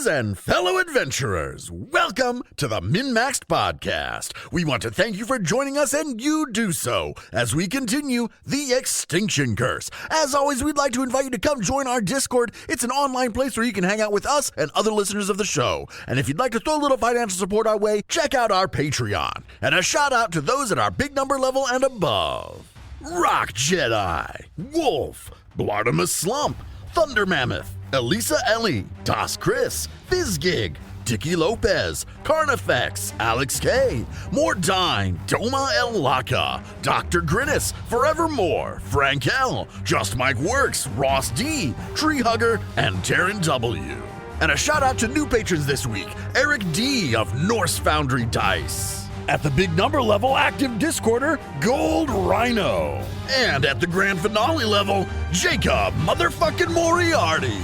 heroes and fellow adventurers, welcome to the MNmaxed podcast. We want to thank you for joining us, and you do so as we continue the Extinction curse. As always, we'd like to invite you to come join our Discord. It's an online place where you can hang out with us and other listeners of the show. And if you'd like to throw a little financial support our way, check out our Patreon. And a shout out to those at our big number level and above. Rock Jedi, Wolf, Blartimus Slump, Thunder Mammoth, Elisa Ellie, Das Chris, Fizzgig, Dicky Lopez, Carnifex, Alex K, Mordine, Doma El Laka, Dr. Grinnis, Forevermore, Frank L, Just Mike Works, Ross D, Tree Hugger, and Taryn W. And a shout out to new patrons this week, Eric D of Norse Foundry Dice. At the big number level, active Discorder, Gold Rhino. And at the grand finale level, Jacob motherfucking Moriarty.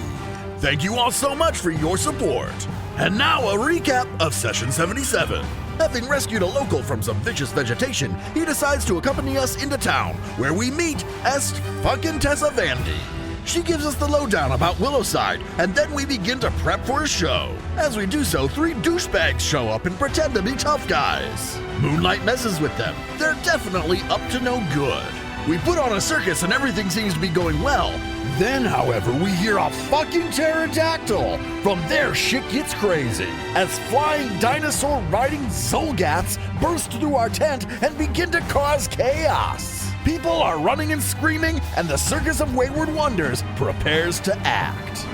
Thank you all so much for your support. And now a recap of Session 77. Having rescued a local from some vicious vegetation, he decides to accompany us into town, where we meet Est fucking Tessa Vandy. She gives us the lowdown about Willowside, and then we begin to prep for a show. As we do so, 3 douchebags show up and pretend to be tough guys. Moonlight messes with them. They're definitely up to no good. We put on a circus and everything seems to be going well. Then, however, we hear a fucking pterodactyl. From there, shit gets crazy. As flying dinosaur riding xulgaths burst through our tent and begin to cause chaos. People are running and screaming, and the Circus of Wayward Wonders prepares to act.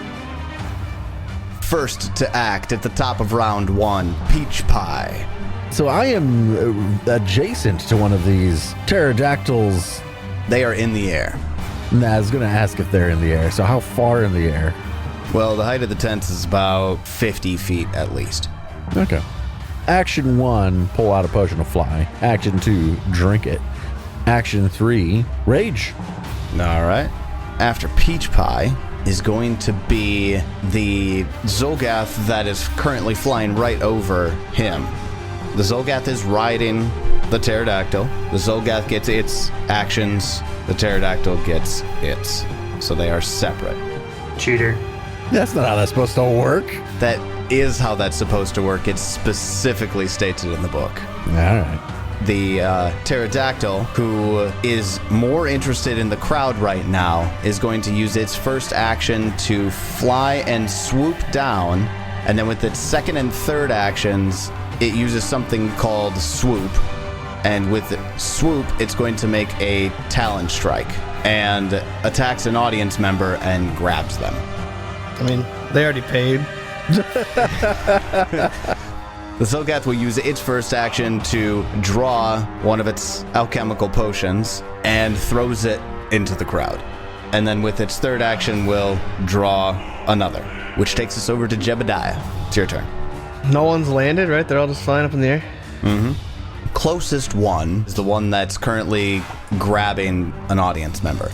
First to act at the top of round 1, Peach Pie. So I am adjacent to one of these pterodactyls. They are in the air. I was going to ask if they're in the air. So how far in the air? Well, the height of the tent is about 50 feet at least. Okay. Action 1, pull out a potion of fly. Action 2, drink it. Action 3, rage. All right. After Peach Pie is going to be the xulgath that is currently flying right over him. The xulgath is riding the pterodactyl. The xulgath gets its actions. The pterodactyl gets its. So they are separate. Cheater. That's not how that's supposed to work. That is how that's supposed to work. It specifically stated in the book. All right. The pterodactyl, who is more interested in the crowd right now, is going to use its first action to fly and swoop down, and then with its second and third actions, it uses something called swoop, and with swoop, it's going to make a talon strike, and attacks an audience member and grabs them. I mean, they already paid. The xulgath will use its first action to draw one of its alchemical potions and throws it into the crowd. And then with its third action will draw another, which takes us over to Jebediah. It's your turn. No one's landed, right? They're all just flying up in the air? Mm-hmm. Closest one is the one that's currently grabbing an audience member.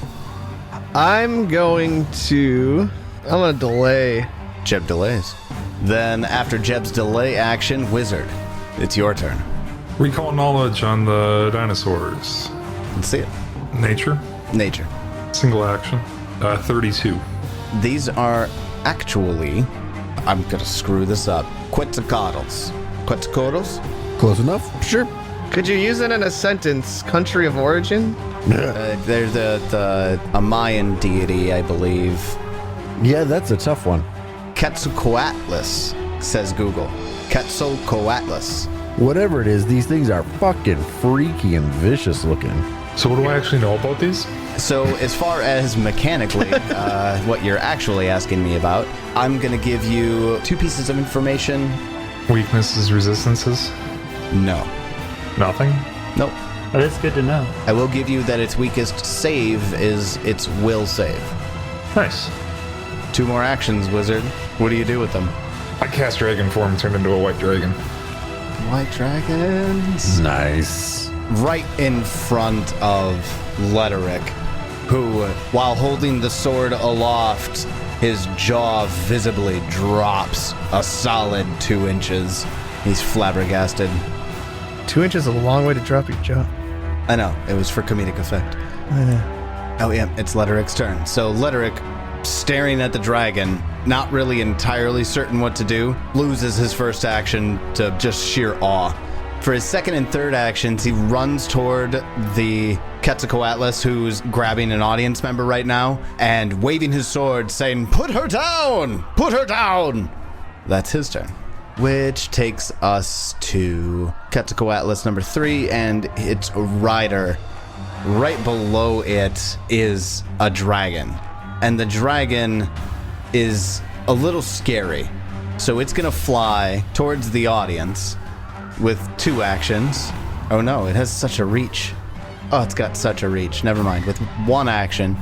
I'm going to delay. Jeb delays. Then, after Jeb's delay action, Wizard, it's your turn. Recall knowledge on the dinosaurs. Let's see it. Nature. Nature. Single action. 32. These are actually, I'm going to screw this up, Quetzalcoatls. Quetzalcoatls? Close enough? Sure. Could you use it in a sentence? Country of origin? They're a Mayan deity, I believe. Yeah, that's a tough one. Quetzalcoatlus, says Google. Quetzalcoatlus. Whatever it is, these things are fucking freaky and vicious looking. So what do I actually know about these? So as far as mechanically, what you're actually asking me about, I'm going to give you 2 pieces of information. Weaknesses, resistances? No. Nothing? Nope. Oh, that's good to know. I will give you that its weakest save is its will save. Nice. 2 more actions, Wizard. What do you do with them? I cast dragon form, turned into a white dragon. White dragons. Nice. Right in front of Letteric, who, while holding the sword aloft, his jaw visibly drops a solid 2 inches. He's flabbergasted. 2 inches is a long way to drop your jaw. I know, it was for comedic effect. Oh yeah, it's Letteric's turn. So Letteric, staring at the dragon, not really entirely certain what to do, loses his first action to just sheer awe. For his second and third actions, he runs toward the Quetzalcoatlus, who's grabbing an audience member right now, and waving his sword, saying, "Put her down! Put her down!" That's his turn. Which takes us to Quetzalcoatlus number 3, and its rider. Right below it is a dragon. And the dragon is a little scary. So it's going to fly towards the audience with 2 actions. Oh no, it has such a reach. Oh, it's got such a reach. Never mind. With 1 action.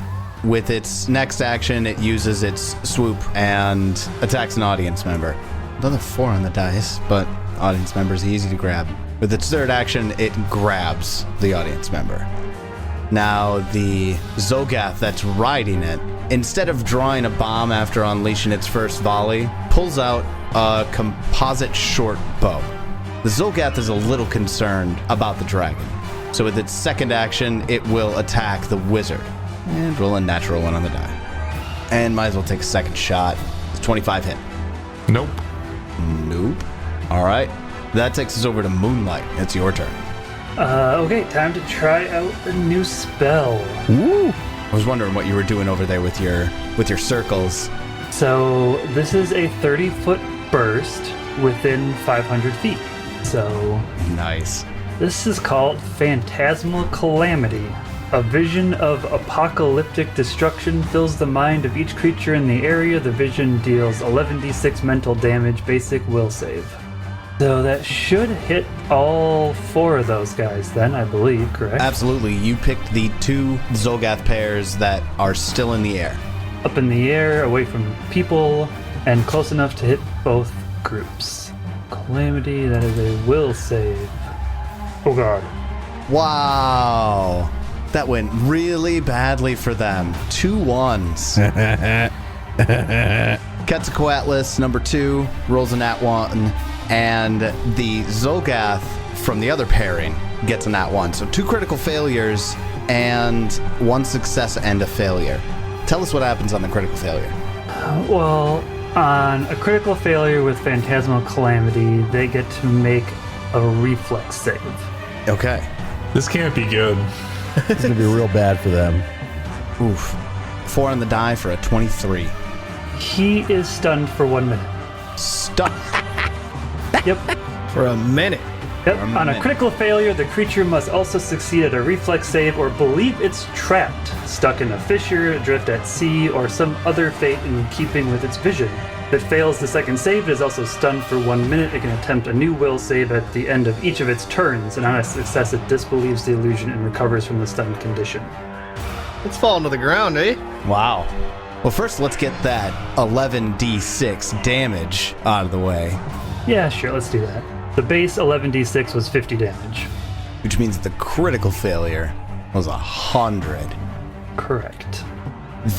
With its next action, it uses its swoop and attacks an audience member. Another 4 on the dice, but audience members easy to grab. With its third action, it grabs the audience member. Now, the xulgath that's riding it, instead of drawing a bomb after unleashing its first volley, pulls out a composite short bow. The xulgath is a little concerned about the dragon. So with its second action, it will attack the wizard. And roll a natural 1 on the die. And might as well take a second shot. It's 25 hit. Nope. Nope. All right. That takes us over to Moonlight. It's your turn. Okay, time to try out a new spell. Woo! I was wondering what you were doing over there with your circles. So this is a 30-foot burst within 500 feet. So Nice. this is called Phantasmal Calamity. A vision of apocalyptic destruction fills the mind of each creature in the area. The vision deals 11d6 mental damage, basic will save. So that should hit all 4 of those guys then, I believe, correct? Absolutely. You picked the 2 xulgath pairs that are still in the air. Up in the air, away from people, and close enough to hit both groups. Calamity, that is a will save. Oh god. Wow. That went really badly for them. 2 1s. Quetzalcoatlus, number 2, rolls a nat 1, and the xulgath from the other pairing gets a nat 1. So 2 critical failures and 1 success and a failure. Tell us what happens on the critical failure. Well, on a critical failure with Phantasmal Calamity, they get to make a reflex save. Okay. This can't be good. It's going to be real bad for them. Oof. 4 on the die for a 23. He is stunned for 1 minute. Stuck. Yep. For a minute. Yep. On a critical failure, the creature must also succeed at a reflex save or believe it's trapped, stuck in a fissure, adrift at sea, or some other fate in keeping with its vision. If it fails the second save, it is also stunned for 1 minute. It can attempt a new will save at the end of each of its turns, and on a success, it disbelieves the illusion and recovers from the stunned condition. It's falling to the ground, eh? Wow. Well, first let's get that 11d6 damage out of the way, Yeah, sure, let's do that. The base 11d6 was 50 damage. which means the critical failure was 100. Correct.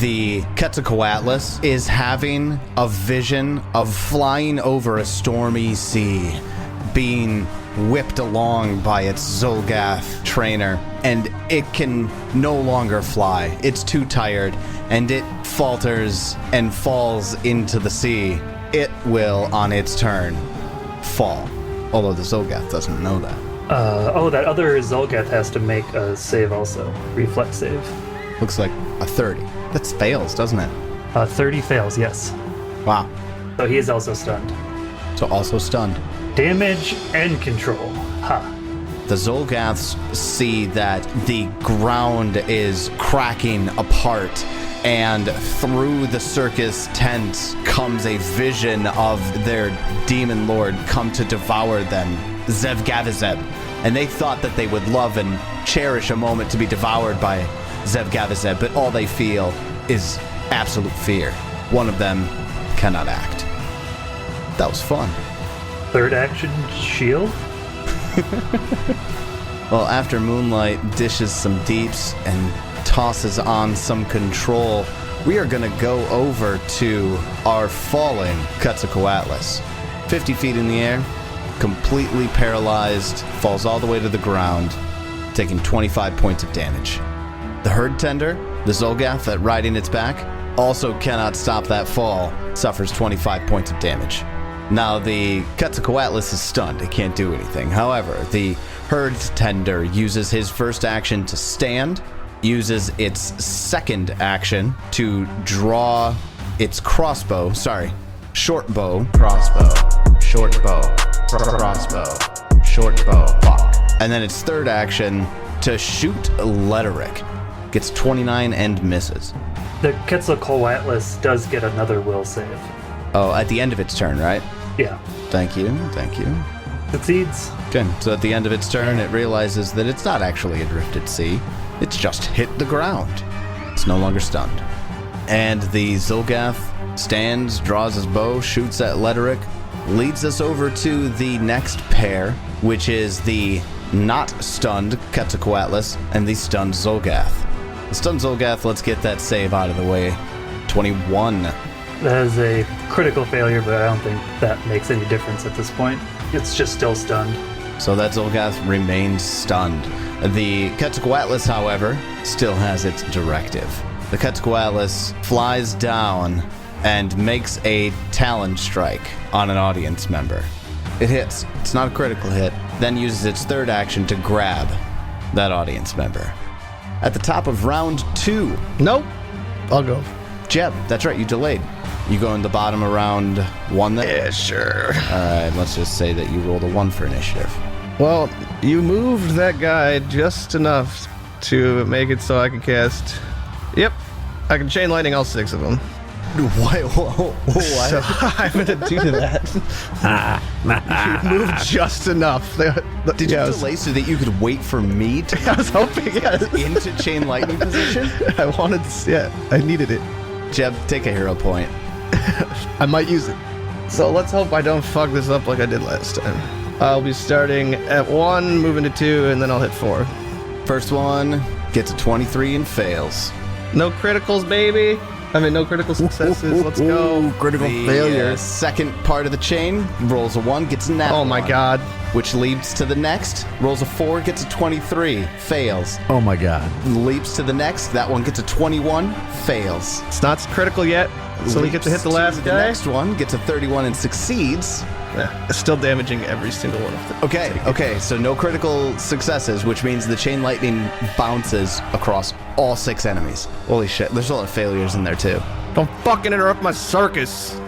The Quetzalcoatlus is having a vision of flying over a stormy sea, being whipped along by its xulgath trainer, and it can no longer fly. It's too tired, and it falters and falls into the sea. It will, on its turn, fall. Although the xulgath doesn't know that. That other Xulgath has to make a save also. Reflex save. Looks like a 30. That fails, doesn't it? 30 fails, yes. Wow. So he is also stunned. So also stunned. Damage and control. Ha. The xulgaths see that the ground is cracking apart, and through the circus tent comes a vision of their demon lord come to devour them, Xulgaths. And they thought that they would love and cherish a moment to be devoured by Xulgaths, but all they feel is absolute fear. One of them cannot act. That was fun. Third action, shield. Well, after Moonlight dishes some deeps and tosses on some control, we are going to go over to our fallen Quetzalcoatlus. 50 feet in the air, completely paralyzed, falls all the way to the ground, taking 25 points of damage. The herd tender, the xulgath that riding its back, also cannot stop that fall, suffers 25 points of damage. Now, the Quetzalcoatlus is stunned. It can't do anything. However, the herd tender uses his first action to stand, uses its second action to draw its short bow, fuck. And then its third action to shoot Lederick. Gets 29 and misses. The Quetzalcoatlus does get another will save. Oh, at the end of its turn, right? Yeah. Thank you. Succeeds. Okay, so at the end of its turn, it realizes that it's not actually adrift at sea. It's just hit the ground. It's no longer stunned. And the Xulgath stands, draws his bow, shoots at Lederick, leads us over to the next pair, which is the not stunned Quetzalcoatlus and the stunned Xulgath. The stunned Xulgath, let's get that save out of the way. 21. That is a critical failure, but I don't think that makes any difference at this point. It's just still stunned. So that Xulgath remains stunned. The Quetzalcoatlus, however, still has its directive. The Quetzalcoatlus flies down and makes a talon strike on an audience member. It hits. It's not a critical hit. Then uses its third action to grab that audience member. At the top of round 2. Nope. I'll go. Jeb, that's right, you delayed. You go in the bottom of round 1 then? Yeah, sure. Alright, let's just say that you rolled a 1 for initiative. Well, you moved that guy just enough to make it so I can cast... Yep. I can chain lightning all 6 of them. What? So I'm going to do that. You moved just enough. Did you delay so that you could wait for me to I was hoping, yeah. into chain lightning position? I wanted to, yeah, I needed it. Jeb, take a hero point. I might use it. So let's hope I don't fuck this up like I did last time. I'll be starting at 1, moving to 2, and then I'll hit 4. First one gets a 23 and fails. No criticals, baby. No critical successes. Let's go. Critical The failure. second part of the chain rolls a 1, gets a nat Oh my 1, god. which leaps to the next. Rolls a 4, gets a 23, fails. Oh my god. Leaps to the next. That one gets a 21, fails. It's not critical yet, so we get to hit the last The guy. next one gets a 31 and succeeds. Yeah, it's still damaging every single one of them. Okay, so no critical successes, which means the chain lightning bounces across all 6 enemies. Holy shit, there's a lot of failures in there too. Don't fucking interrupt my circus.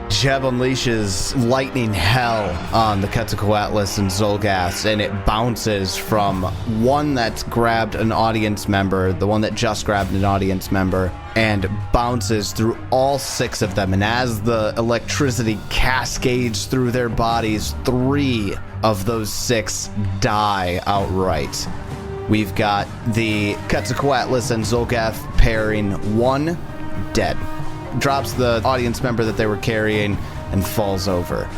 Jeb unleashes lightning hell on the Quetzalcoatlus and Xulgaths, and it bounces from one that's grabbed an audience member, the one that just grabbed an audience member, and bounces through all 6 of them. And as the electricity cascades through their bodies, 3 of those 6 die outright. We've got the Quetzalcoatlus and Xulgath pairing, 1 dead. Drops the audience member that they were carrying and falls over.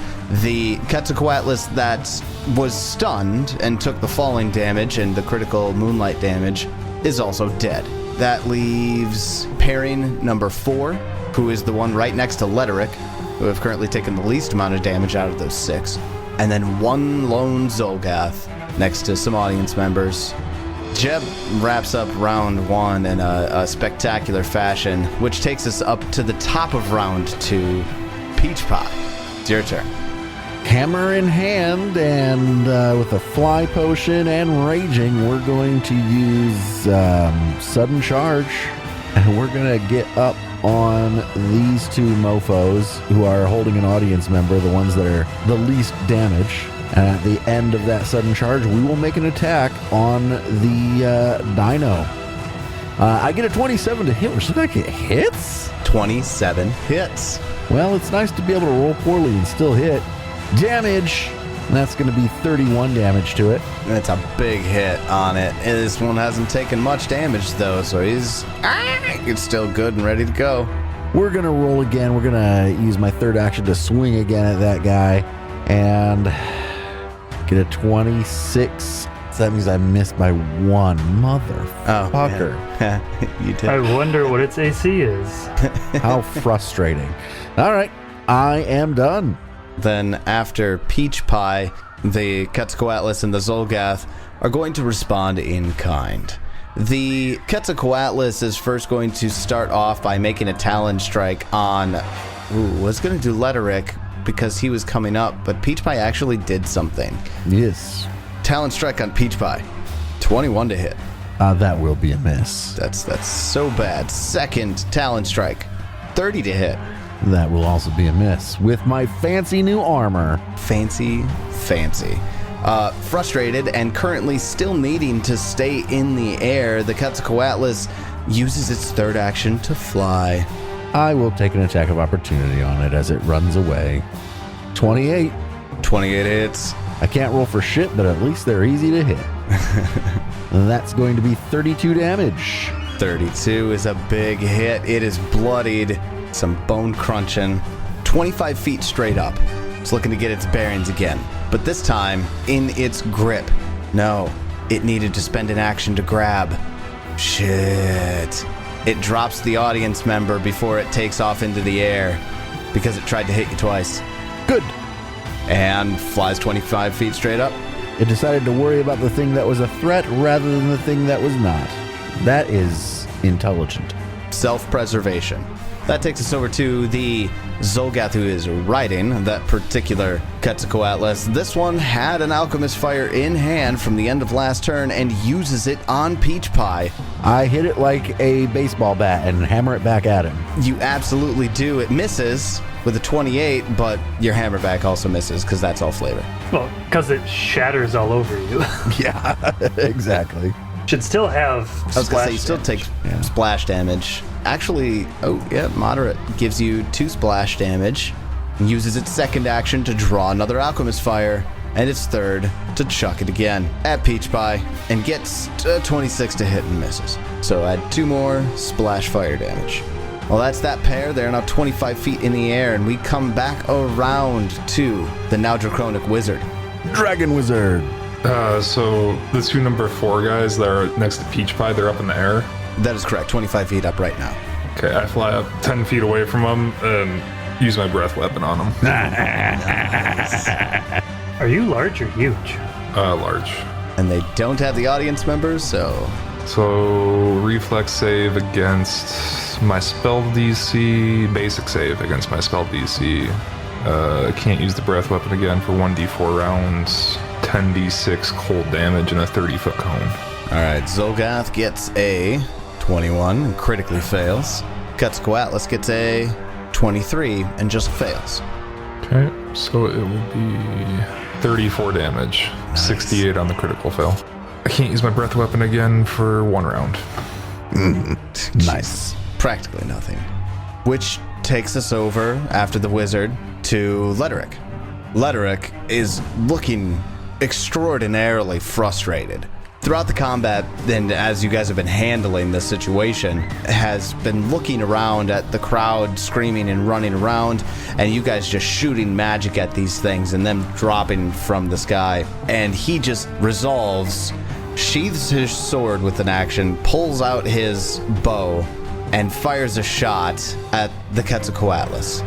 The Quetzalcoatlus that was stunned and took the falling damage and the critical moonlight damage is also dead. That leaves pairing number 4, who is the one right next to Lederick, who have currently taken the least amount of damage out of those 6. And then 1 lone Xulgath next to some audience members. Jeb wraps up round 1 in a spectacular fashion, which takes us up to the top of round 2. Peach Pie, it's your turn. Hammer in hand, and with a fly potion and raging, we're going to use sudden charge, and we're going to get up on these 2 mofos who are holding an audience member, the ones that are the least damage. And at the end of that sudden charge, we will make an attack on the dino. I get a 27 to hit, which does that get hits? 27 hits. Well, it's nice to be able to roll poorly and still hit. Damage, and that's going to be 31 damage to it. That's a big hit on it. And this one hasn't taken much damage, though, so it's still good and ready to go. We're going to roll again. We're going to use my third action to swing again at that guy. And get a 26. So that means I missed by 1. Motherfucker. Oh, you did. I wonder what its AC is. How frustrating. All right. I am done. Then after Peach Pie, the Quetzalcoatlus and the Xulgath are going to respond in kind. The Quetzalcoatlus is first going to start off by making a talon strike on... was going to do Letteric because he was coming up, but Peach Pie actually did something. Yes. Talon strike on Peach Pie. 21 to hit. That will be a miss. That's so bad. Second talon strike. 30 to hit. That will also be a miss with my fancy new armor. Fancy. Frustrated and currently still needing to stay in the air, the Quetzalcoatlus uses its third action to fly. I will take an attack of opportunity on it as it runs away. 28. 28 hits. I can't roll for shit, but at least they're easy to hit. That's going to be 32 damage. 32 is a big hit. It is bloodied. Some bone crunching. 25 feet straight up. It's looking to get its bearings again. But this time, in its grip. No, it needed to spend an action to grab. Shit. It drops the audience member before it takes off into the air because it tried to hit you twice. Good. And flies 25 feet straight up. It decided to worry about the thing that was a threat rather than the thing that was not. That is intelligent. Self-preservation. That takes us over to the Xulgath who is riding that particular Quetzalcoatlus. This one had an Alchemist Fire in hand from the end of last turn and uses it on Peach Pie. I hit it like a baseball bat and hammer it back at him. You absolutely do. It misses with a 28, but your hammerback also misses because that's all flavor. Well, because it shatters all over you. Yeah, exactly. Should still have I was going to say, you still damage. take splash damage. Actually, moderate. Gives you 2 splash damage. Uses its second action to draw another Alchemist Fire, and its third to chuck it again at Peach Pie, and gets 26 to hit and misses. So add 2 more splash fire damage. Well, that's that pair. They're now 25 feet in the air, and we come back around to the now Draconic Wizard. Dragon Wizard. So the 2 number 4 guys that are next to Peach Pie, they're up in the air. That is correct. 25 feet up right now. Okay, I fly up 10 feet away from them and use my breath weapon on them. Are you large or huge? Large. And they don't have the audience members, so... So, reflex save against my spell DC, basic save against my spell DC. Can't use the breath weapon again for 1d4 rounds, 10d6 cold damage, and a 30-foot cone. Alright, Xulgath gets a 21 and critically fails. Quetzalcoatlus gets a 23 and just fails. Okay, so it will be 34 damage, Nice. 68 on the critical fail. I can't use my breath weapon again for 1 round. Nice. Practically nothing. Which takes us over, after the wizard, to Letteric. Letteric is looking extraordinarily frustrated. Throughout the combat, and as you guys have been handling this situation, has been looking around at the crowd screaming and running around, and you guys just shooting magic at these things and them dropping from the sky. And he just resolves, sheathes his sword with an action, pulls out his bow, and fires a shot at the Quetzalcoatlus.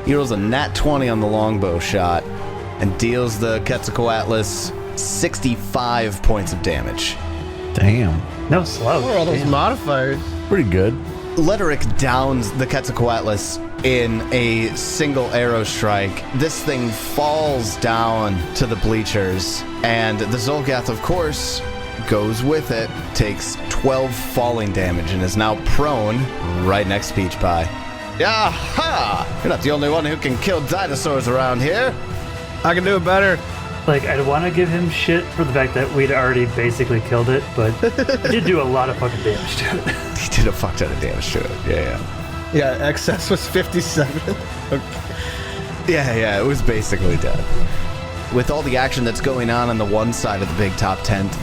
He rolls a nat 20 on the longbow shot and deals the Quetzalcoatlus 65 points of damage. Damn. No slouch. What are all those Damn. modifiers? Pretty good. Letteric downs the Quetzalcoatlus in a single arrow strike. This thing falls down to the bleachers, and the Xulgath, of course, goes with it, takes 12 falling damage, and is now prone right next to Peach Pie. Aha! You're not the only one who can kill dinosaurs around here. I can do it better. Like, I'd want to give him shit for the fact that we'd already basically killed it, but it did do a lot of fucking damage to it. He did a fuck ton of damage to it. Yeah. Yeah, excess was 57. Yeah, it was basically dead. With all the action that's going on the one side of the big top tent,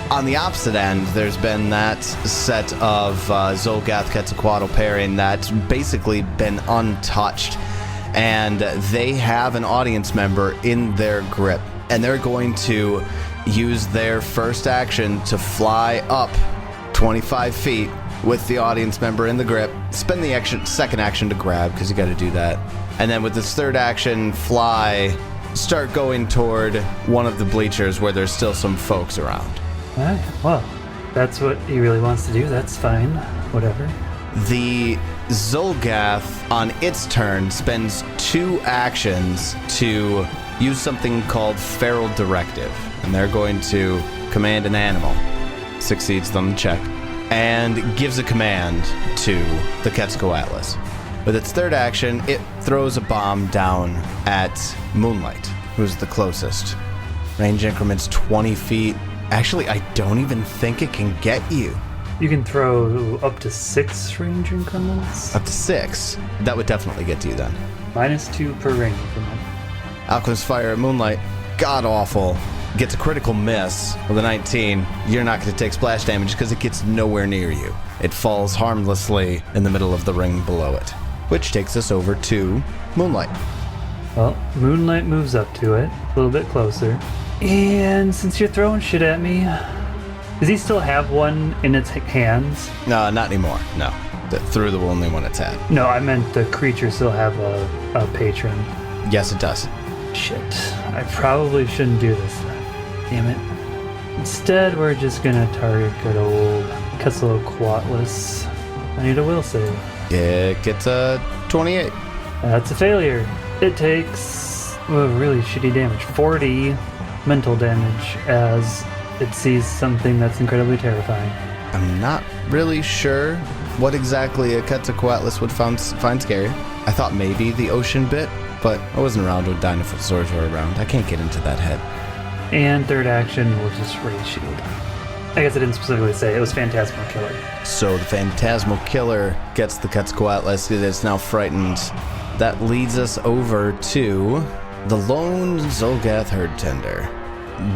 on the opposite end, there's been that set of Xulgath Quetzalcoatl pairing that's basically been untouched, and they have an audience member in their grip, and they're going to use their first action to fly up 25 feet with the audience member in the grip, spend the second action to grab, because you got to do that, and then with this third action, start going toward one of the bleachers where there's still some folks around. Alright, well, that's what he really wants to do, that's fine. Whatever. The Xulgath, on its turn, spends 2 actions to use something called Feral Directive. And they're going to command an animal. Succeeds them, check. And gives a command to the Quetzalcoatlus. With its 3rd action, it throws a bomb down at Moonlight, who's the closest. Range increments 20 feet. Actually, I don't even think it can get you. You can throw up to 6 range increments. Up to 6. That would definitely get to you then. -2 per range increment. Alchemist Fire at Moonlight, god-awful. Gets a critical miss with a 19. You're not going to take splash damage because it gets nowhere near you. It falls harmlessly in the middle of the ring below it. Which takes us over to Moonlight. Well, Moonlight moves up to it, a little bit closer. And since you're throwing shit at me, does he still have one in its hands? No, not anymore. No. Through the only one it's had. No, I meant the creature still have a patron. Yes, it does. Shit, I probably shouldn't do this then. Damn it. Instead, we're just gonna target good old Quetzalcoatlus. I need a will save. It gets a 28. That's a failure. It takes really shitty damage. 40 mental damage as it sees something that's incredibly terrifying. I'm not really sure what exactly a Quetzalcoatlus would find scary. I thought maybe the ocean bit, but I wasn't around when dinosaurs were around. I can't get into that head. And 3rd action will just Rage Shield. I guess I didn't specifically say. It was Phantasmal Killer. So the Phantasmal Killer gets the Quetzalcoatlus. It is now frightened. That leads us over to the lone Xulgath Herd Tender.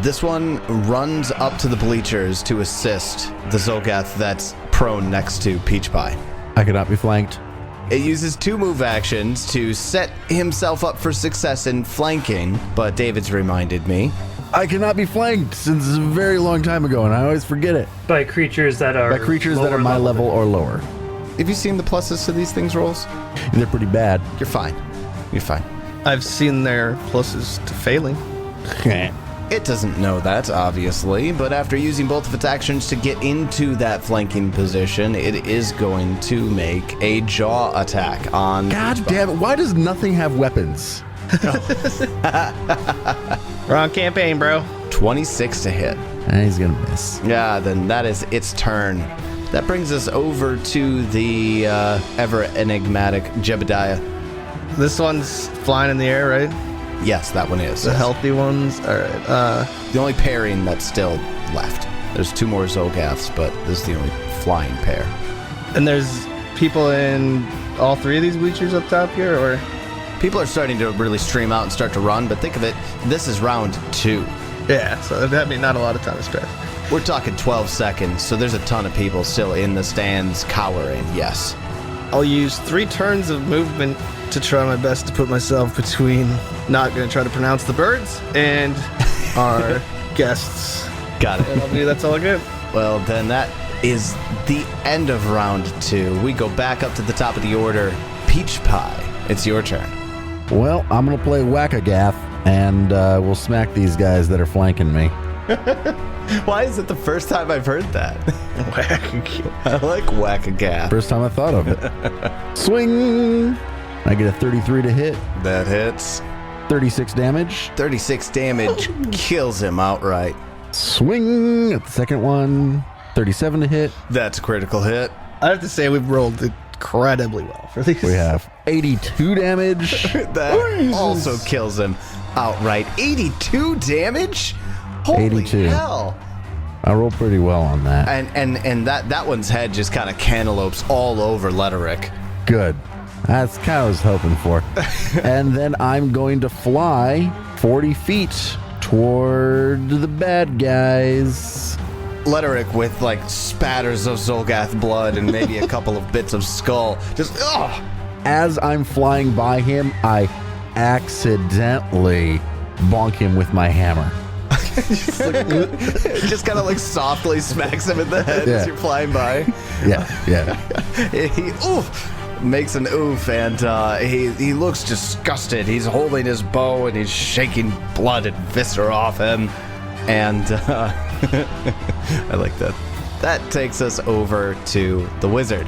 This one runs up to the bleachers to assist the Xulgath that's prone next to Peach Pie. I cannot be flanked. It uses 2 move actions to set himself up for success in flanking, but David's reminded me. I cannot be flanked since it's a very long time ago, and I always forget it. By creatures that are My level or lower. Have you seen the pluses to these things rolls? They're pretty bad. You're fine. You're fine. I've seen their pluses to failing. It doesn't know that, obviously, but after using both of its actions to get into that flanking position, it is going to make a jaw attack on... God damn it, why does nothing have weapons? Wrong campaign, bro. 26 to hit. And he's gonna miss. Yeah, then that is its turn. That brings us over to the ever enigmatic Jebediah. This one's flying in the air, right? Yes, that one is. The healthy ones? Alright, The only pairing that's still left. There's 2 more Xulgaths, but this is the only flying pair. and there's people in all 3 of these bleachers up top here, or? People are starting to really stream out and start to run, but think of it, this is round 2. Yeah, so that'd be not a lot of time to stretch. We're talking 12 seconds, so there's a ton of people still in the stands cowering, yes. I'll use 3 turns of movement to try my best to put myself between not going to try to pronounce the birds and our guests. Got it. That's all I get. Well, then that is the end of round 2. We go back up to the top of the order. Peach Pie, it's your turn. Well, I'm going to play Whack-A-Gaff, and we'll smack these guys that are flanking me. Why is it the first time I've heard that? I like Whack-A-Gaff. First time I thought of it. Swing! I get a 33 to hit. That hits. 36 damage. 36 damage kills him outright. Swing at the second one. 37 to hit. That's a critical hit. I have to say we've rolled incredibly well for these. We have 82 damage. That also kills him outright. 82 damage? Holy 82. hell. I rolled pretty well on that. And that one's head just kind of cantaloupes all over Letterick. Good. That's kind of what I was hoping for. And then I'm going to fly 40 feet toward the bad guys. Letterick with like spatters of Xulgath blood and maybe a couple of bits of skull. Just, ugh! As I'm flying by him, I accidentally bonk him with my hammer. Just kind of like softly smacks him in the head as you're flying by. Yeah. He makes an oof, and he looks disgusted. He's holding his bow and he's shaking blood and viscera off him. And I like that. that takes us over to the wizard.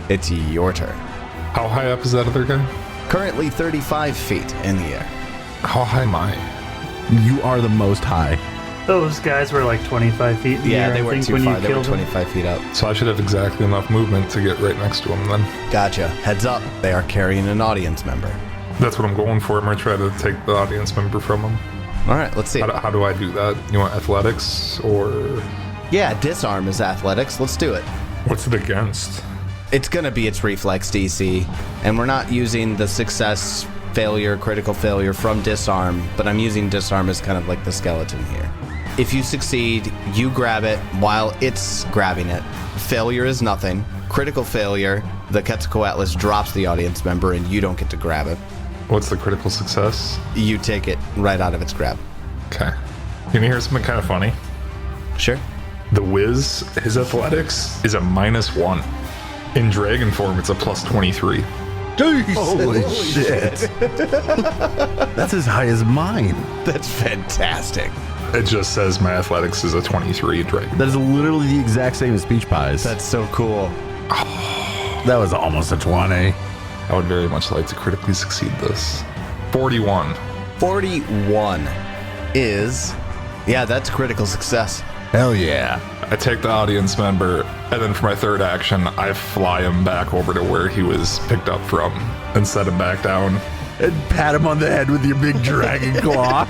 It's your turn. How high up is that other guy? Currently 35 feet in the air. How high am I? You are the most high. Those guys were like 25 feet in the air, They I weren't think, too when far. you They were killed them. 25 feet up. So I should have exactly enough movement to get right next to him then. Gotcha. Heads up. They are carrying an audience member. That's what I'm going for. I'm going to try to take the audience member from him. All right, let's see. How do I do that? You want athletics or Yeah, disarm is athletics. Let's do it. what's it against? It's going to be its reflex DC, and we're not using the success, failure, critical failure from disarm, but I'm using disarm as kind of like the skeleton here. If you succeed, you grab it while it's grabbing it. Failure is nothing. Critical failure, the Quetzalcoatlus drops the audience member and you don't get to grab it. What's the critical success? You take it right out of its grab. Okay. You want to hear something kind of funny? Sure. The Wiz, his athletics is a -1. In dragon form, it's a +23. Holy shit. That's as high as mine. That's fantastic. It just says my athletics is a 23 in dragon. That is literally the exact same as Peach Pies. That's so cool. That was almost a 20. I would very much like to critically succeed this. 41. 41 is... Yeah, that's critical success. Hell yeah. I take the audience member, and then for my third action, I fly him back over to where he was picked up from and set him back down. And pat him on the head with your big dragon claw.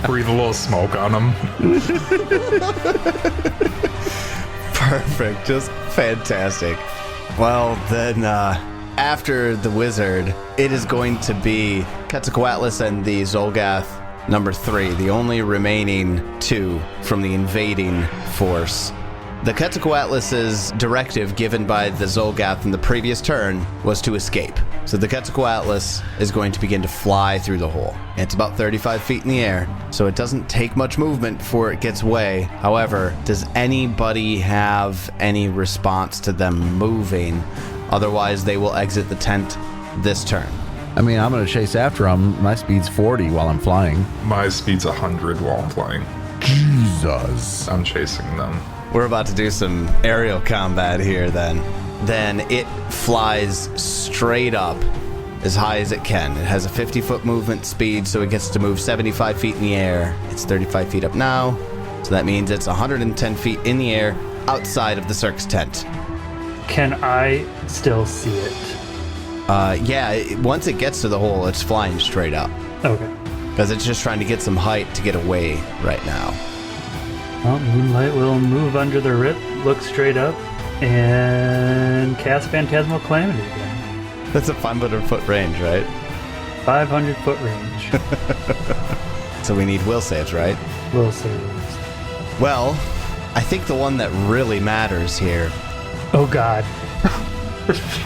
Breathe a little smoke on him. Perfect. Just fantastic. Well, then, after the wizard, it is going to be Quetzalcoatlus and the Xulgath number 3, the only remaining 2 from the invading force. The Quetzalcoatlus's directive given by the Xulgath in the previous turn was to escape. So the Quetzalcoatlus is going to begin to fly through the hole. It's about 35 feet in the air, so it doesn't take much movement before it gets away. However, does anybody have any response to them moving? Otherwise, they will exit the tent this turn. I mean, I'm going to chase after him. My speed's 40 while I'm flying. My speed's 100 while I'm flying. Jesus. I'm chasing them. We're about to do some aerial combat here then. Then it flies straight up as high as it can. It has a 50-foot movement speed, so it gets to move 75 feet in the air. It's 35 feet up now, so that means it's 110 feet in the air outside of the circus tent. Can I still see it? Once it gets to the hole, it's flying straight up. Okay. Because it's just trying to get some height to get away right now. Well, Moonlight will move under the rip, look straight up, and cast Phantasmal Calamity again. That's a 500-foot range, right? 500-foot range. So we need will saves, right? Will save. Well, I think the one that really matters here Oh god.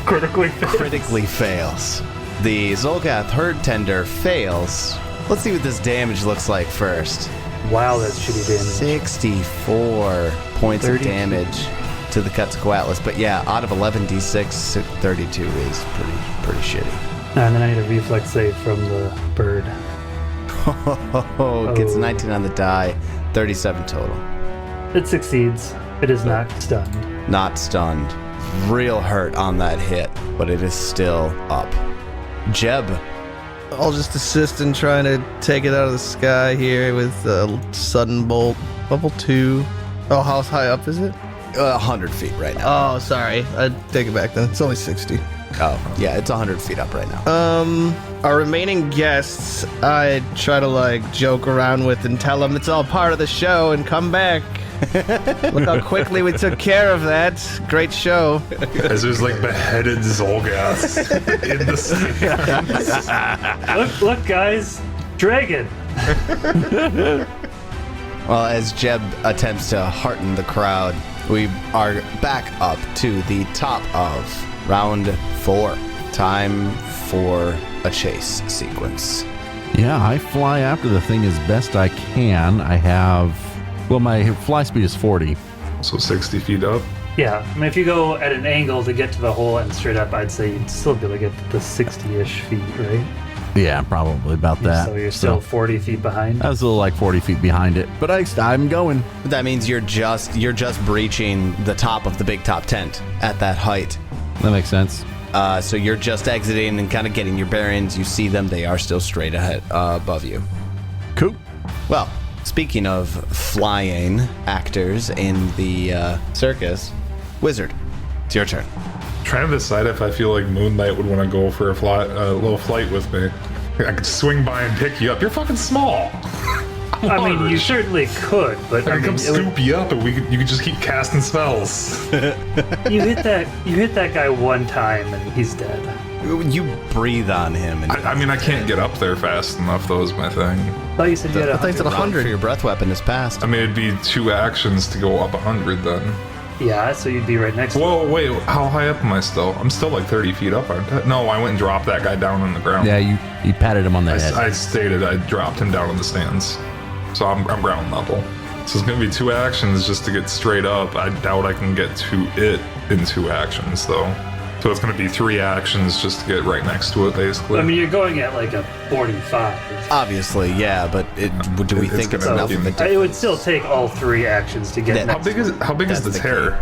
Critically fails. critically fails. The Xulgath Herd Tender fails. Let's see what this damage looks like first. Wow, that's shitty damage. 64 points of 32. damage to the Quetzalcoatlus. But yeah, out of 11d6, 32 is pretty shitty. And then I need a reflex save from the bird. Gets 19 on the die, 37 total. It succeeds. It is not stunned. Not stunned. Real hurt on that hit, but it is still up. Jeb. I'll just assist in trying to take it out of the sky here with a sudden bolt. Level 2. Oh, how high up is it? 100 feet right now. Oh, sorry. I'd take it back then. It's only 60. Oh, yeah, it's 100 feet up right now. Our remaining guests, I try to joke around with and tell them it's all part of the show and come back. Look how quickly we took care of that. Great show. As there's beheaded Xulgaths in the stands. Look, guys. Dragon. Well, as Jeb attempts to hearten the crowd, we are back up to the top of round 4. Time for a chase sequence. Yeah, I fly after the thing as best I can. I have... Well, my fly speed is 40. So 60 feet up. Yeah, I mean, if you go at an angle to get to the hole and straight up, I'd say you'd still be able to get to 60-ish feet, right? Yeah, probably about that. So you're still 40 feet behind. I was a little like 40 feet behind it, but I'm going. That means you're just breaching the top of the big top tent at that height. That makes sense. So you're just exiting and kind of getting your bearings. You see them; they are still straight ahead above you. Cool. Well, speaking of flying actors in the circus, Wizard, it's your turn. Trying to decide if I feel like Moonlight would want to go for a little flight with me. I could swing by and pick you up. You're fucking small. I mean, you certainly could, but I could come scoop you up, and you could just keep casting spells. you hit that guy one time, and he's dead. You breathe on him. And I can't get up there fast enough. Though is my thing. I thought you said you had I thought you said 100. For your breath weapon is passed. I mean, it'd be 2 actions to go up 100 then. Yeah, so you'd be right next to him. Whoa, wait, how high up am I still? I'm still like 30 feet up, aren't I? No, I went and dropped that guy down on the ground. Yeah, you patted him on the head. I stated I dropped him down on the stands. So I'm ground level. So it's going to be 2 actions just to get straight up. I doubt I can get to it in 2 actions, though. So it's going to be 3 actions just to get right next to it, basically. I mean, you're going at like a 45. Obviously, yeah, but do we think it's enough of a It would still take all 3 actions to get next. How big is the tear?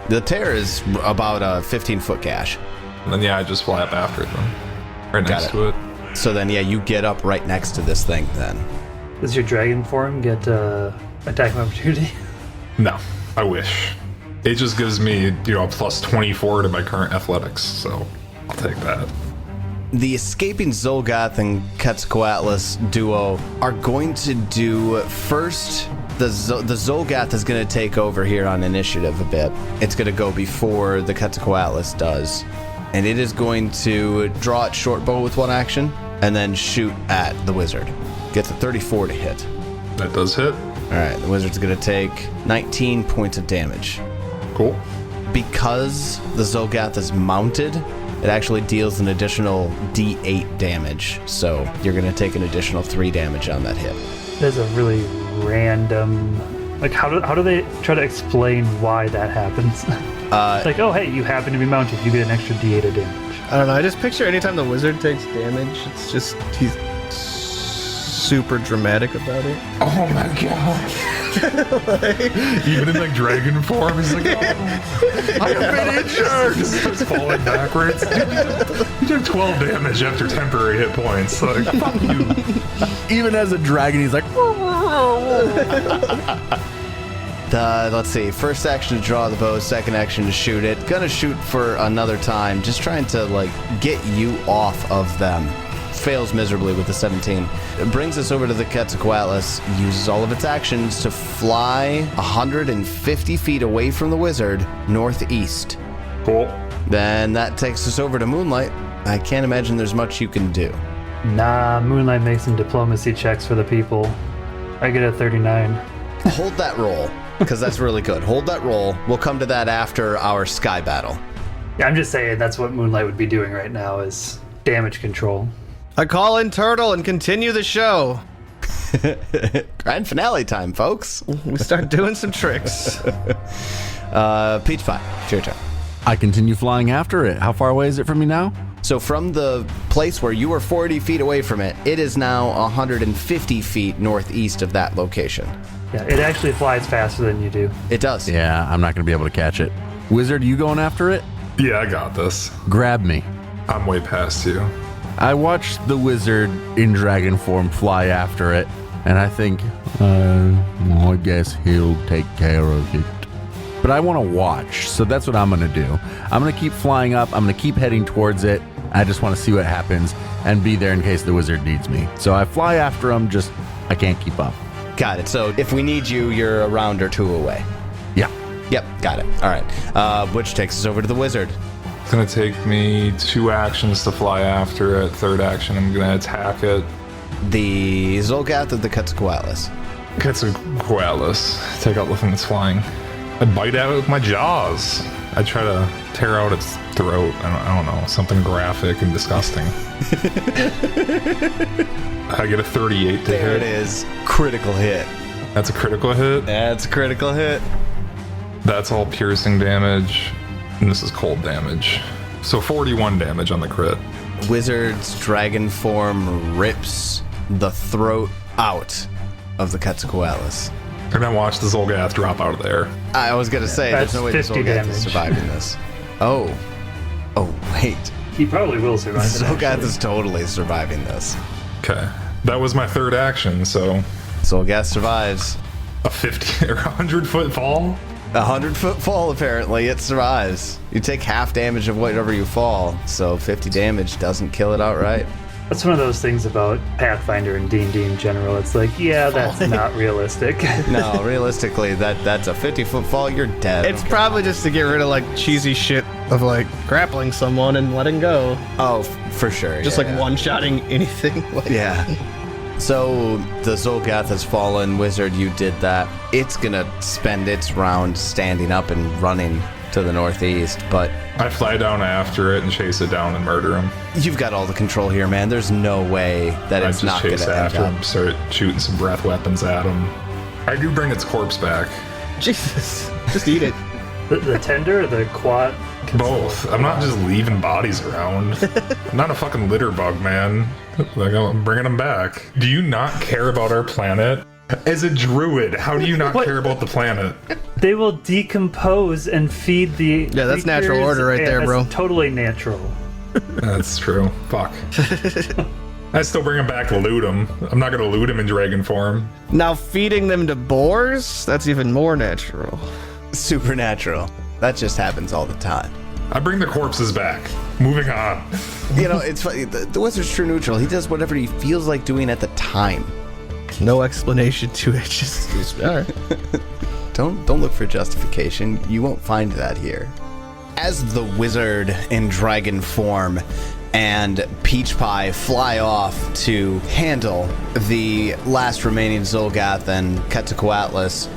The tear is about a 15-foot gash. And then, yeah, I just fly up after it then. Right Got next it. to it. So then, yeah, you get up right next to this thing then. Does your dragon form get attack of opportunity? No, I wish. It just gives me, a plus 24 to my current athletics, so I'll take that. The escaping Xulgath and Quetzalcoatlus duo are going to do first. The Xulgath is going to take over here on initiative a bit. It's going to go before the Quetzalcoatlus does. And it is going to draw its short bow with 1 action and then shoot at the wizard. Gets a 34 to hit. That does hit. Alright, the wizard's going to take 19 points of damage. Cool. Because the Xulgath is mounted, it actually deals an additional D8 damage. So you're going to take an additional 3 damage on that hit. There's a really random... Like, how do they try to explain why that happens? Like, oh, hey, you happen to be mounted. You get an extra D8 of damage. I don't know. I just picture anytime the wizard takes damage, it's just he's super dramatic about it. Oh my god. Even in like dragon form, he's like, oh, I have been injured. Just starts falling backwards. You took 12 damage after temporary hit points. Like, fuck you. Even as a dragon, he's like... Let's see. First action to draw the bow, second action to shoot it. Gonna shoot for another time. Just trying to, get you off of them. Fails miserably with the 17. It brings us over to the Quetzalcoatlus. Uses all of its actions to fly 150 feet away from the wizard, northeast. Cool. Then that takes us over to Moonlight. I can't imagine there's much you can do. Nah, Moonlight makes some diplomacy checks for the people. I get a 39. Hold that roll, because that's really good. Hold that roll. We'll come to that after our sky battle. Yeah, I'm just saying that's what Moonlight would be doing right now is damage control. I call in Turtle and continue the show. Grand finale time, folks. We start doing some tricks. Peach Pie, it's your turn. I continue flying after it. How far away is it from me now? So from the place where you were 40 feet away from it, it is now 150 feet northeast of that location. Yeah, it actually flies faster than you do. It does. Yeah, I'm not going to be able to catch it. Wizard, you going after it? Yeah, I got this. Grab me. I'm way past you. I watched the wizard in dragon form fly after it, and I think, I guess he'll take care of it. But I want to watch, so that's what I'm going to do. I'm going to keep flying up. I'm going to keep heading towards it. I just want to see what happens and be there in case the wizard needs me. So I fly after him, just I can't keep up. Got it. So if we need you, you're a round or 2 away. Yeah. Yep, got it. All right. Which takes us over to the wizard. It's going to take me 2 actions to fly after it. Third action, I'm going to attack it. The Xulgath of the Quetzalcoatlus. Quetzalcoatlus. Take out the thing that's flying. I bite at it with my jaws. I try to tear out its throat. I don't know. Something graphic and disgusting. I get a 38 to hit. There it is. Critical hit. That's a critical hit? That's a critical hit. That's all piercing damage. And this is cold damage. So 41 damage on the crit. wizard's dragon form rips the throat out of the Quetzalcoatlus. And then watch the Xulgath drop out of there. I was going to say, That's there's no way the 50 Xulgath damage. is surviving this. Oh, wait. He probably will survive it. Xulgath actually. is totally surviving this. Okay. That was my third action, so Xulgath survives. a 50 or 100-foot fall? 100-foot fall, apparently. It survives. You take half damage of whatever you fall, so 50 damage doesn't kill it outright. That's one of those things about Pathfinder and D&D in general. It's like, yeah, that's not realistic. No, realistically, that's a 50-foot fall. You're dead. It's probably just to get rid of like cheesy shit of like grappling someone and letting go. For sure. Just yeah, like yeah. one-shotting anything. Like, Yeah. So the Xulgath has fallen. Wizard, you did that. It's gonna spend its round standing up and running to the northeast, but I fly down after it and chase it down and murder him. you've got all the control here, man. There's no way that I it's just not gonna chase end after up. him, start shooting some breath weapons at him. I do bring its corpse back. Jesus. Just eat it. The tender or the quad? Both. I'm not just leaving bodies around. I'm not a fucking litter bug, man. Like, I'm bringing them back. Do you not care about our planet? As a druid, how do you not What? care about the planet? They will decompose and feed the. Yeah, that's natural creatures, order right and there, that's bro. Totally natural. That's true. Fuck. I still bring them back to loot them. I'm not gonna loot them in dragon form. Now feeding them to boars? That's even more natural. Supernatural. That just happens all the time. I bring the corpses back. Moving on. You know, it's funny. The wizard's true neutral. He does whatever he feels like doing at the time. No explanation to it. Just all right. Don't look for justification. You won't find that here. As the wizard in dragon form and Peach Pie fly off to handle the last remaining Xulgath and Quetzalcoatlus,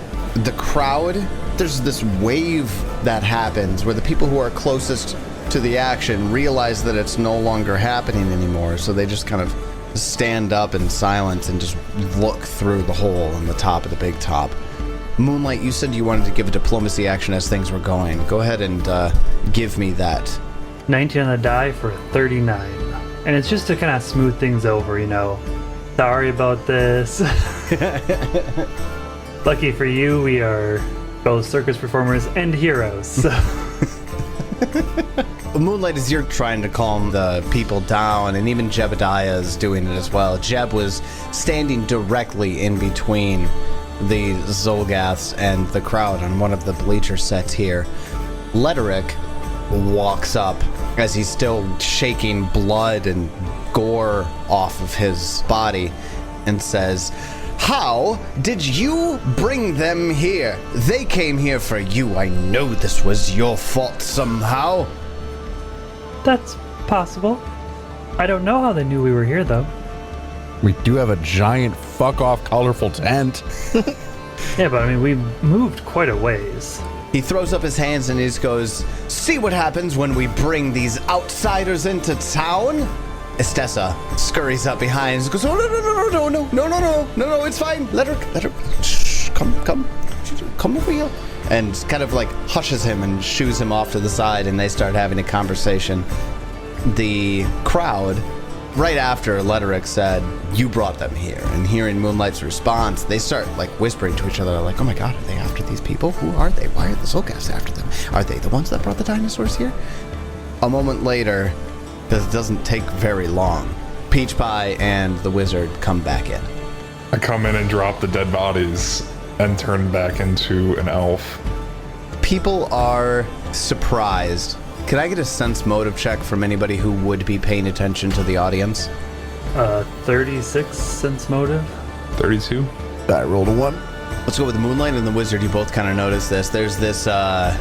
the crowd, there's this wave that happens where the people who are closest to the action realize that it's no longer happening anymore, so they just kind of stand up in silence and just look through the hole in the top of the big top. Moonlight, you said you wanted to give a diplomacy action as things were going. Go ahead and give me that. 19 on the die for a 39. And it's just to kind of smooth things over, you know. Sorry about this. Lucky for you, we are both circus performers and heroes. So. Moonlight, as you're trying to calm the people down, and even Jebediah is doing it as well. Jeb was standing directly in between the Xulgaths and the crowd on one of the bleacher sets here. Letteric walks up as he's still shaking blood and gore off of his body and says, "How did you bring them here? They came here for you. I know this was your fault somehow." That's possible. I don't know how they knew we were here, though. We do have a giant fuck-off colorful tent. Yeah, but I mean, we moved quite a ways. He throws up his hands and he just goes, "See what happens when we bring these outsiders into town?" Estessa scurries up behind and goes, "Oh, no, it's fine. Let her, shh, come over here." And kind of like hushes him and shoos him off to the side, and they start having a conversation. The crowd, right after Letteric said, "You brought them here," and hearing Moonlight's response, they start like whispering to each other like, "Oh my god, are they after these people? Who are they? Why are the Xulgaths after them? Are they the ones that brought the dinosaurs here?" A moment later, because it doesn't take very long, Peach Pie and the wizard come back in. I come in and drop the dead bodies and turn back into an elf. People are surprised. Can I get a sense motive check from anybody who would be paying attention to the audience? 36 sense motive. 32? I rolled a 1. Let's go with the Moonlight and the Wizard. You both kind of notice this. There's this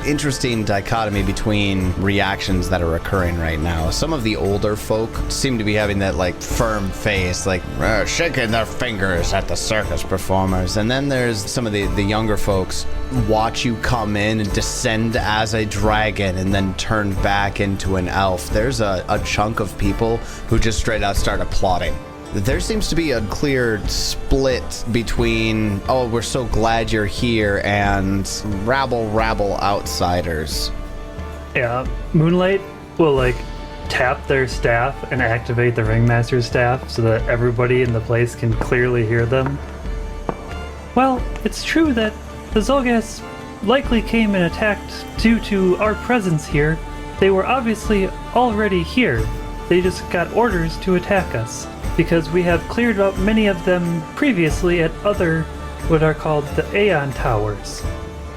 interesting dichotomy between reactions that are occurring right now. Some of the older folk seem to be having that like firm face, like shaking their fingers at the circus performers. And then there's some of the younger folks watch you come in and descend as a dragon and then turn back into an elf. There's a chunk of people who just straight out start applauding. There seems to be a clear split between, "Oh, we're so glad you're here," and rabble outsiders. Yeah, Moonlight will like tap their staff and activate the ringmaster's staff so that everybody in the place can clearly hear them. Well, it's true that the xulgaths likely came and attacked due to our presence here. They were obviously already here. They just got orders to attack us because we have cleared out many of them previously at other, what are called the Aeon Towers.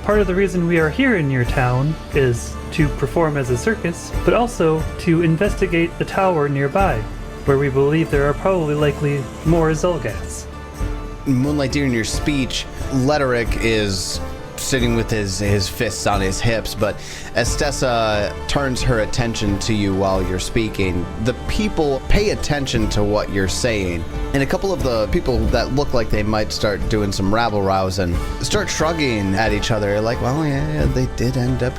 Part of the reason we are here in your town is to perform as a circus, but also to investigate the tower nearby, where we believe there are probably likely more xulgaths. Moonlight, during your speech, Letteric is sitting with his fists on his hips, but Estessa turns her attention to you while you're speaking. The people pay attention to what you're saying, and a couple of the people that look like they might start doing some rabble-rousing start shrugging at each other like, well, yeah, they did end up,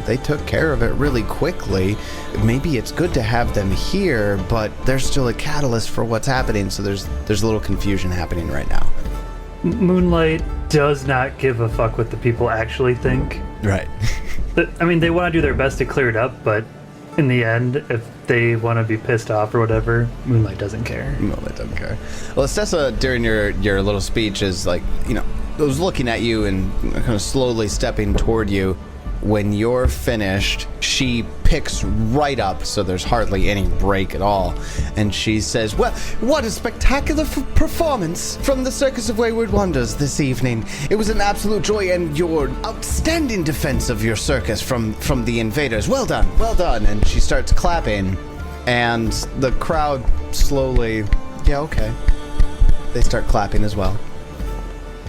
they took care of it really quickly. Maybe it's good to have them here, but there's still a catalyst for what's happening, so there's a little confusion happening right now. Moonlight does not give a fuck what the people actually think. Right. I mean, they want to do their best to clear it up, but in the end, if they want to be pissed off or whatever, Moonlight doesn't care. Moonlight doesn't care. Well, Estessa, during your little speech, is like, was looking at you and kind of slowly stepping toward you. When you're finished, she picks right up, so there's hardly any break at all. And she says, well, what a spectacular performance from the Circus of Wayward Wonders this evening. It was an absolute joy, and your outstanding defense of your circus from the invaders. Well done, well done. And she starts clapping, and the crowd slowly, yeah, okay. They start clapping as well.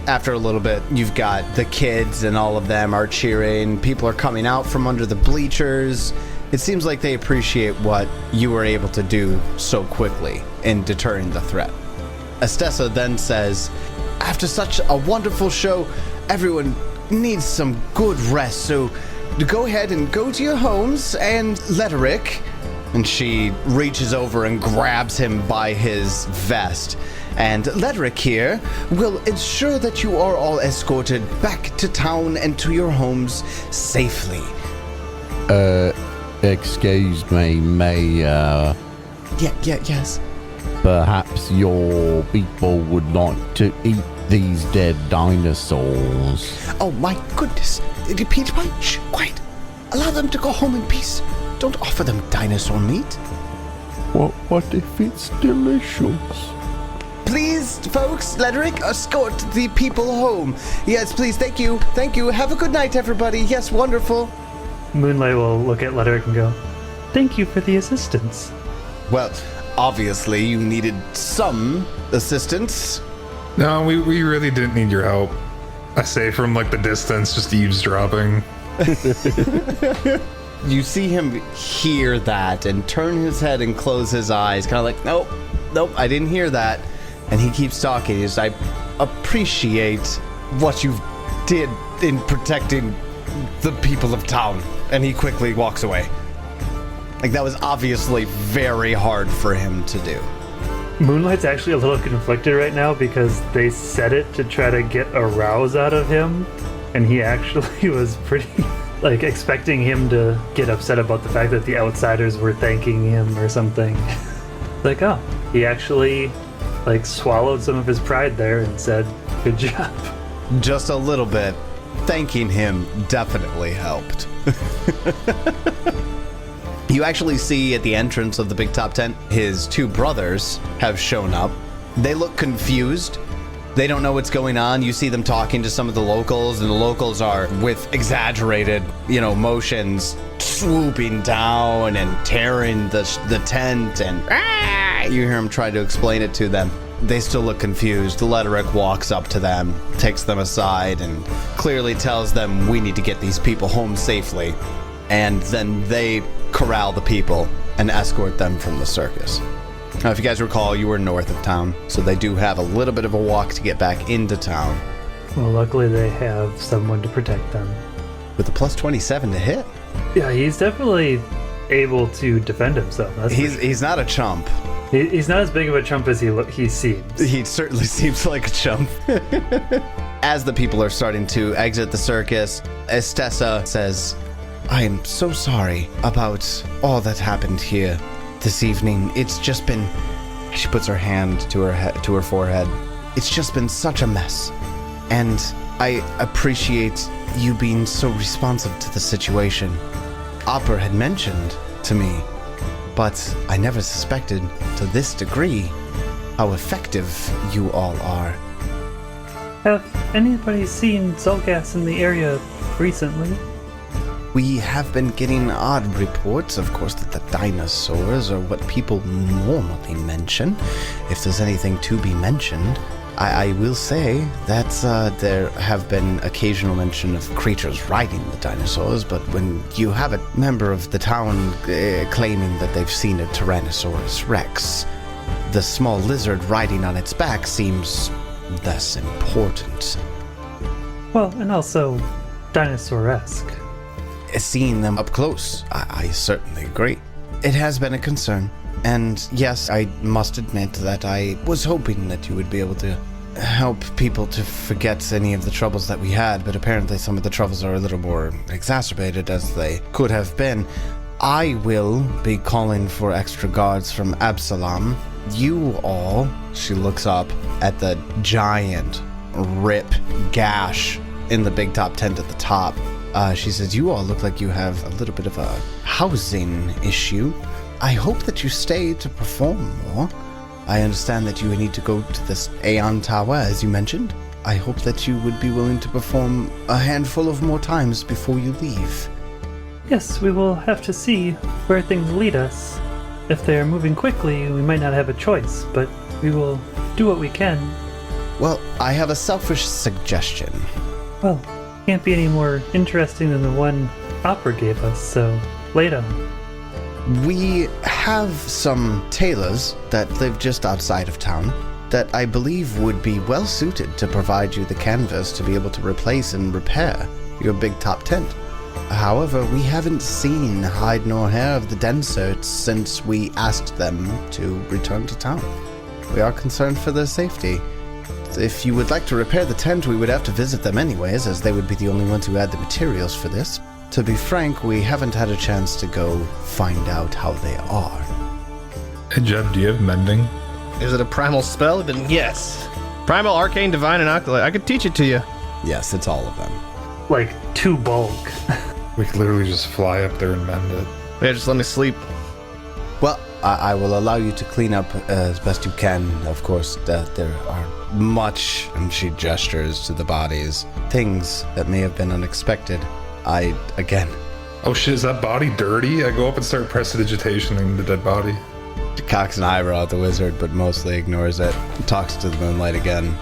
After a little bit, you've got the kids and all of them are cheering. People are coming out from under the bleachers. It seems like they appreciate what you were able to do so quickly in deterring the threat. Estessa then says, after such a wonderful show, everyone needs some good rest, so go ahead and go to your homes, and Letteric, and she reaches over and grabs him by his vest. And Letteric here will ensure that you are all escorted back to town and to your homes safely. Excuse me, Yes. perhaps your people would like to eat these dead dinosaurs. Oh my goodness. Peach Pie, shh, quiet. Allow them to go home in peace. Don't offer them dinosaur meat. What if it's delicious? Please, folks, Letteric, escort the people home. Yes, please, thank you. Have a good night, everybody. Yes, wonderful. Moonlight will look at Letteric and go, thank you for the assistance. Well, obviously, you needed some assistance. No, we really didn't need your help. I say from like the distance, just eavesdropping. You see him hear that and turn his head and close his eyes, kind of like, nope, I didn't hear that. And he keeps talking. He's, I appreciate what you did in protecting the people of town. And he quickly walks away. Like, that was obviously very hard for him to do. Moonlight's actually a little conflicted right now because they said it to try to get a rouse out of him, and he actually was pretty, expecting him to get upset about the fact that the outsiders were thanking him or something. Oh, he actually, swallowed some of his pride there and said, good job. Just a little bit. Thanking him definitely helped. You actually see at the entrance of the big top tent, his two brothers have shown up. They look confused. They don't know what's going on. You see them talking to some of the locals, and the locals are, with exaggerated, motions, swooping down and tearing the tent, and you hear him try to explain it to them. They still look confused. Letteric walks up to them, takes them aside, and clearly tells them, we need to get these people home safely. And then they corral the people and escort them from the circus. Now, if you guys recall, you were north of town, so they do have a little bit of a walk to get back into town. Well, luckily they have someone to protect them. With a plus 27 to hit. Yeah, he's definitely able to defend himself. He's not a chump. He's not as big of a chump as he seems. He certainly seems like a chump. As the people are starting to exit the circus, Estessa says, I am so sorry about all that happened here this evening. It's just been... She puts her hand to her forehead. It's just been such a mess. And I appreciate you being so responsive to the situation. Opper had mentioned to me, but I never suspected to this degree how effective you all are. Have anybody seen xulgaths in the area recently? We have been getting odd reports, of course, that the dinosaurs are what people normally mention. If there's anything to be mentioned, I will say that there have been occasional mention of creatures riding the dinosaurs, but when you have a member of the town claiming that they've seen a Tyrannosaurus Rex, the small lizard riding on its back seems less important. Well, and also dinosaur-esque. Seeing them up close, I certainly agree. It has been a concern. And yes, I must admit that I was hoping that you would be able to help people to forget any of the troubles that we had, but apparently some of the troubles are a little more exacerbated as they could have been. I will be calling for extra guards from Absalom. You all, she looks up at the giant rip gash in the big top tent at the top. She says, you all look like you have a little bit of a housing issue. I hope that you stay to perform more. I understand that you need to go to this Aeon Tower, as you mentioned. I hope that you would be willing to perform a handful of more times before you leave. Yes, we will have to see where things lead us. If they are moving quickly, we might not have a choice, but we will do what we can. Well, I have a selfish suggestion. Well, can't be any more interesting than the one Opera gave us, so lay on. We have some tailors that live just outside of town that I believe would be well suited to provide you the canvas to be able to replace and repair your big top tent. However, we haven't seen hide nor hair of the Denserts since we asked them to return to town. We are concerned for their safety. If you would like to repair the tent, we would have to visit them anyways, as they would be the only ones who had the materials for this. To be frank, we haven't had a chance to go find out how they are. Hey Jeb, do you have mending? Is it a primal spell? Then yes. Primal, Arcane, Divine, and Occulite. I could teach it to you. Yes, it's all of them. Like, to bulk. We could literally just fly up there and mend it. Yeah, just let me sleep. Well, I will allow you to clean up as best you can. Of course, there are much, and she gestures to the bodies, things that may have been unexpected. Again... Oh shit, is that body dirty? I go up and start prestidigitationing the dead body. She cocks an eyebrow at the wizard, but mostly ignores it. Talks to the moonlight again.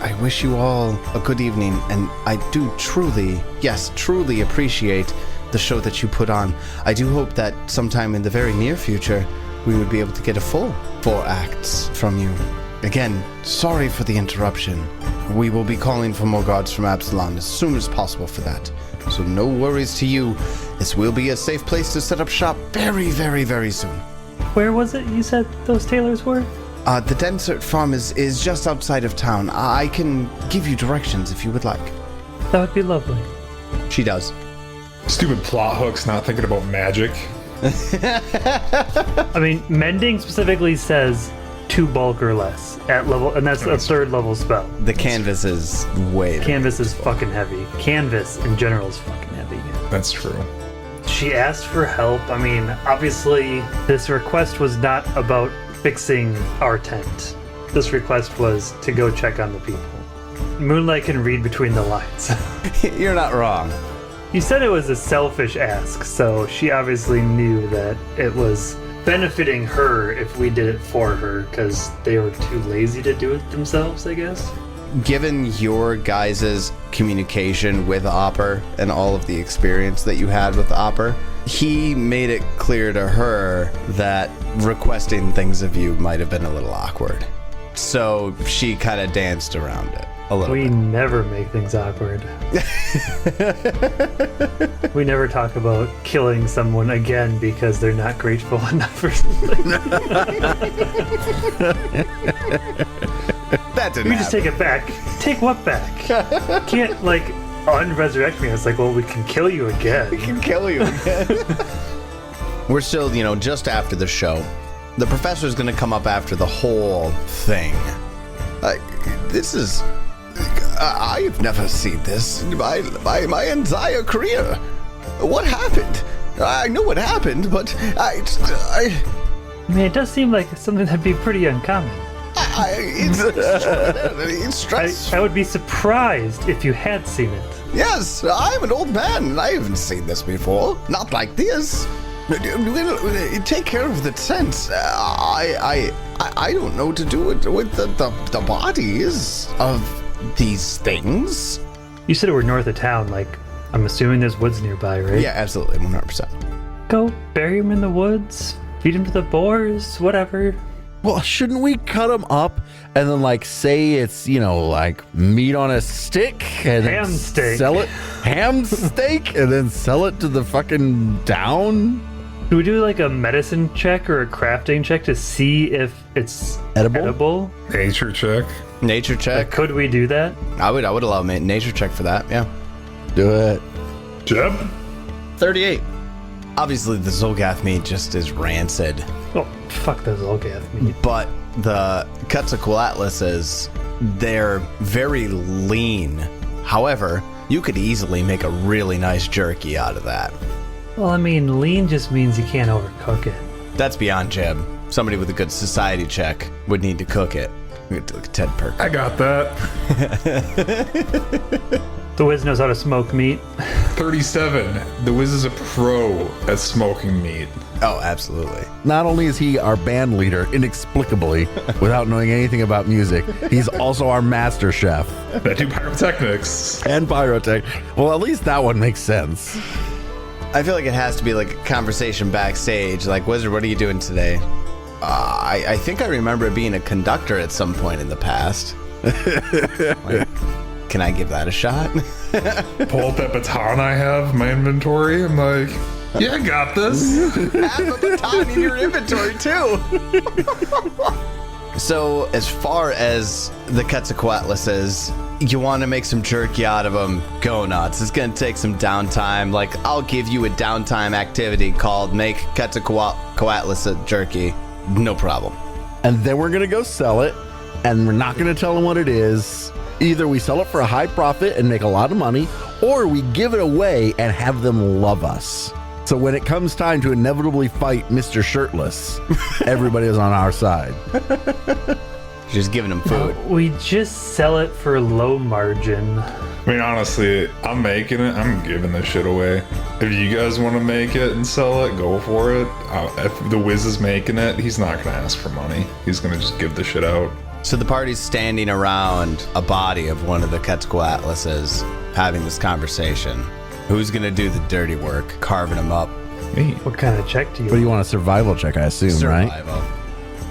I wish you all a good evening, and I do truly appreciate the show that you put on. I do hope that sometime in the very near future, we would be able to get a full 4 acts from you. Again, sorry for the interruption. We will be calling for more guards from Absalom as soon as possible for that. So no worries to you. This will be a safe place to set up shop very, very, very soon. Where was it you said those tailors were? The Densert farm is just outside of town. I can give you directions if you would like. That would be lovely. She does. Stupid plot hooks, not thinking about magic. I mean, mending specifically says 2 bulk or less at level, and that's a 3rd level spell. The canvas is way... Canvas is fucking heavy. Canvas in general is fucking heavy. That's true. She asked for help. I mean, obviously, this request was not about fixing our tent. This request was to go check on the people. Moonlight can read between the lines. You're not wrong. You said it was a selfish ask, so she obviously knew that it was benefiting her if we did it for her, because they were too lazy to do it themselves, I guess. Given your guys' communication with Opper and all of the experience that you had with Opper, he made it clear to her that requesting things of you might have been a little awkward. So she kind of danced around it a little bit. We never make things awkward. We never talk about killing someone again because they're not grateful enough or something. That didn't We just take it back. Take what back? Can't, like, unresurrect me. I was like, well, we can kill you again. Can kill you again. We're still, just after the show. The professor's going to come up after the whole thing. I've never seen this in my entire career. What happened? I know what happened, but I mean, it does seem like something that'd be pretty uncommon. it's stressful. I would be surprised if you had seen it. Yes, I'm an old man, and I haven't seen this before. Not like this. Take care of the tent. I don't know what to do with the bodies of these things. You said we're north of town, like, I'm assuming there's woods nearby, right? Yeah, absolutely, 100%. Go bury them in the woods, feed them to the boars, whatever. Well, shouldn't we cut them up and then, like, say it's, like meat on a stick and Ham steak. Sell it? Ham steak and then sell it to the fucking town? Do we do like a medicine check or a crafting check to see if it's edible? Nature check. Nature check. Could we do that? I would allow a nature check for that, yeah. Do it. Jeb? 38. Obviously, the Xulgath meat just is rancid. Oh, fuck those xulgath meat. But the Quetzalcoatluses, they're very lean. However, you could easily make a really nice jerky out of that. Well, I mean, lean just means you can't overcook it. That's beyond Jeb. Somebody with a good society check would need to cook it. Look at Ted Perk. I got that. The Wiz knows how to smoke meat. 37. The Wiz is a pro at smoking meat. Oh, absolutely. Not only is he our band leader, inexplicably, without knowing anything about music, he's also our master chef. I do pyrotechnics. And pyrotech. Well, at least that one makes sense. I feel like it has to be like a conversation backstage. Like, Wizard, what are you doing today? I think I remember being a conductor at some point in the past. Like, can I give that a shot? Pull out that baton I have in my inventory. I'm like, yeah, I got this. Have a baton in your inventory, too. So, as far as the Quetzalcoatluses, you want to make some jerky out of them, go nuts. It's going to take some downtime. Like, I'll give you a downtime activity called make Quetzalcoatlus jerky. No problem. And then we're going to go sell it, and we're not going to tell them what it is. Either we sell it for a high profit and make a lot of money, or we give it away and have them love us. So when it comes time to inevitably fight Mr. Shirtless, everybody is on our side. Just giving them food. No, we just sell it for low margin. I mean, honestly, I'm making it. I'm giving this shit away. If you guys want to make it and sell it, go for it. If the Wiz is making it, he's not going to ask for money. He's going to just give the shit out. So the party's standing around a body of one of the Quetzalcoatluses having this conversation. Who's going to do the dirty work, carving them up? Me. What kind of check do you What do you want, a survival check, I assume, right? Survival.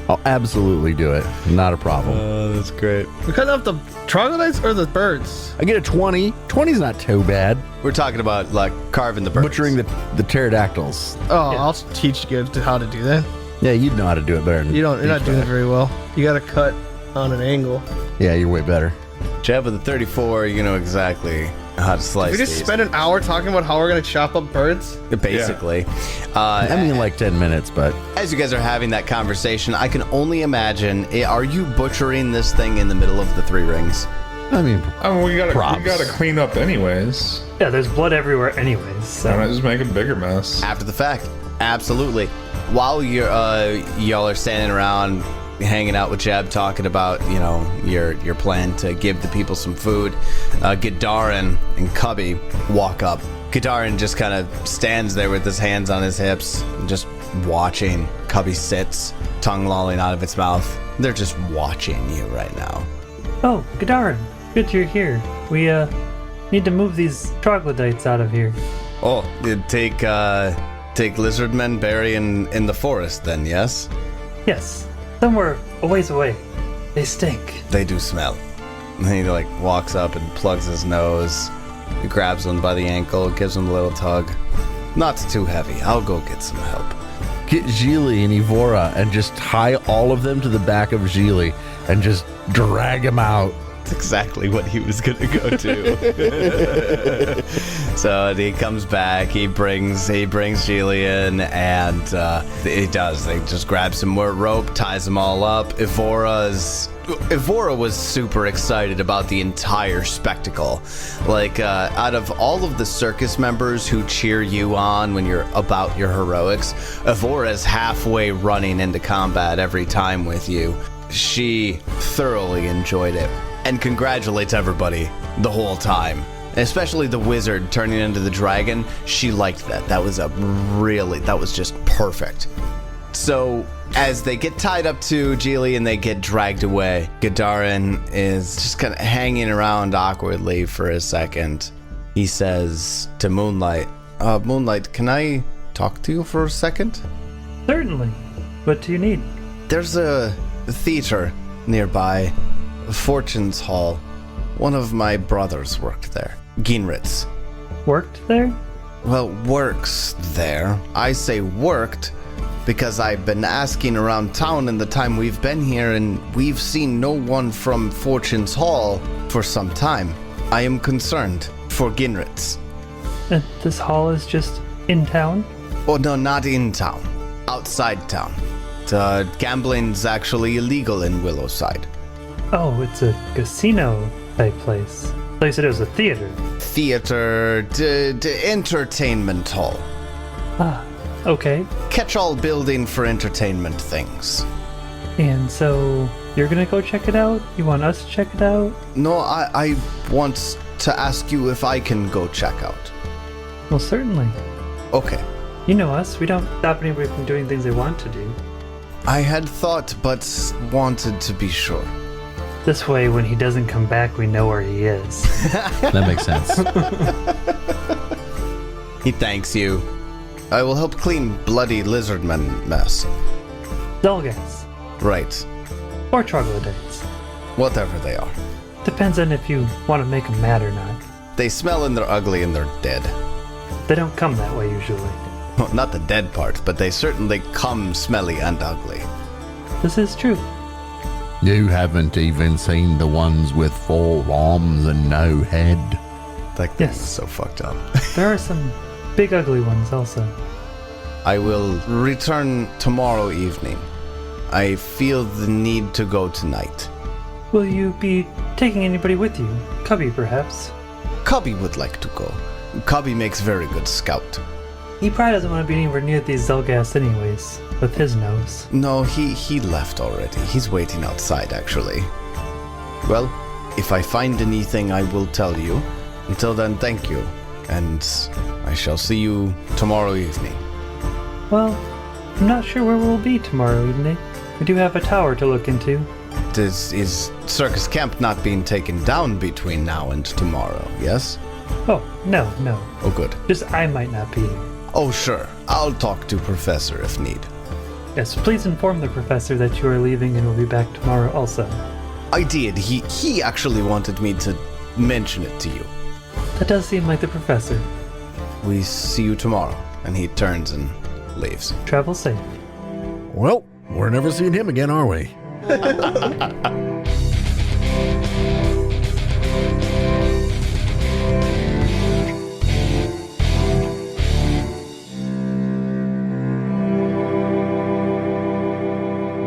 I'll absolutely do it. Not a problem. That's great. We cut off the troglodytes or the birds? I get a 20. 20's not too bad. We're talking about, like, carving the birds. Butchering the pterodactyls. Oh, Yeah. I'll teach you how to do that. Yeah, you'd know how to do it better than You're not doing it douchebag. very well. You got to cut on an angle. Yeah, you're way better. Jeb with a 34, you know exactly how to slice We just these. spent an hour talking about how we're going to chop up birds. Basically. I mean, like 10 minutes, but As you guys are having that conversation, I can only imagine, are you butchering this thing in the middle of the three rings? I mean, We Props. gotta clean up anyways. Yeah, there's blood everywhere anyways. Why So. not just make a bigger mess? After the fact. Absolutely. While y'all are standing around hanging out with Jeb, talking about, your plan to give the people some food, Gadarin and Cubby walk up. Gadarin just kind of stands there with his hands on his hips, just watching. Cubby sits, tongue lolling out of its mouth. They're just watching you right now. Oh, Gadarin, good you're here. We need to move these troglodytes out of here. Oh, take lizardmen bury in the forest then, yes? Yes, somewhere a ways away. They stink. They do smell. And he walks up and plugs his nose. He grabs one by the ankle, gives him a little tug. Not too heavy. I'll go get some help. get Gili and Evora and just tie all of them to the back of Gili and just drag him out That's exactly what he was going to go to. So he comes back, he brings Jillian, and he does. They just grab some more rope, ties them all up. Evora was super excited about the entire spectacle. Like, out of all of the circus members who cheer you on when you're about your heroics, Evora's halfway running into combat every time with you. She thoroughly enjoyed it and congratulates everybody the whole time. Especially the wizard turning into the dragon. She liked that. That was just perfect. So, as they get tied up to Geely and they get dragged away, Gadarin is just kind of hanging around awkwardly for a second. He says to Moonlight, Moonlight, can I talk to you for a second? Certainly. What do you need? There's a theater nearby, Fortune's Hall. One of my brothers worked there, Ginritz. Worked there? Well, works there. I say worked because I've been asking around town in the time we've been here, and we've seen no one from Fortune's Hall for some time. I am concerned for Ginritz. And this hall is just in town? Oh, no, not in town. Outside town. Gambling's actually illegal in Willowside. Oh, it's a casino type place. So you said it was a theater. Theater, entertainment hall. Ah, okay. Catch-all building for entertainment things. And so you're gonna go check it out? You want us to check it out? No, I want to ask you if I can go check out. Well, certainly. Okay. You know us. We don't stop anybody from doing things they want to do. I had thought, but wanted to be sure. This way, when he doesn't come back, we know where he is. That makes sense. He thanks you. I will help clean bloody lizardman mess. Xulgaths. Right. Or troglodytes. Whatever they are. Depends on if you want to make them mad or not. They smell and they're ugly and they're dead. They don't come that way usually. Well, not the dead part, but they certainly come smelly and ugly. This is true. You haven't even seen the ones with 4 arms and no head. That thing Yes. is so fucked up. There are some big ugly ones also. I will return tomorrow evening. I feel the need to go tonight. Will you be taking anybody with you? Cubby, perhaps? Cubby would like to go. Cubby makes very good scout. He probably doesn't want to be anywhere near these Xulgaths anyways, with his nose. No, he left already. He's waiting outside, actually. Well, if I find anything, I will tell you. Until then, thank you. And I shall see you tomorrow evening. Well, I'm not sure where we'll be tomorrow evening. We do have a tower to look into. Is Circus Camp not being taken down between now and tomorrow, yes? Oh, no. Oh, good. Just I might not be here. Oh, sure. I'll talk to Professor if need. Yes, please inform the professor that you are leaving and will be back tomorrow also. I did. He actually wanted me to mention it to you. That does seem like the professor. We see you tomorrow. And he turns and leaves. Travel safe. Well, we're never seeing him again, are we?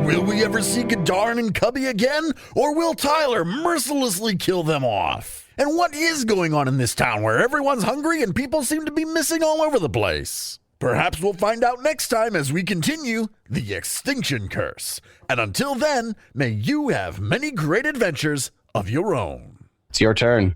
Will we ever see Gadarin and Cubby again? Or will Tyler mercilessly kill them off? And what is going on in this town where everyone's hungry and people seem to be missing all over the place? Perhaps we'll find out next time as we continue the Extinction Curse. And until then, may you have many great adventures of your own. It's your turn.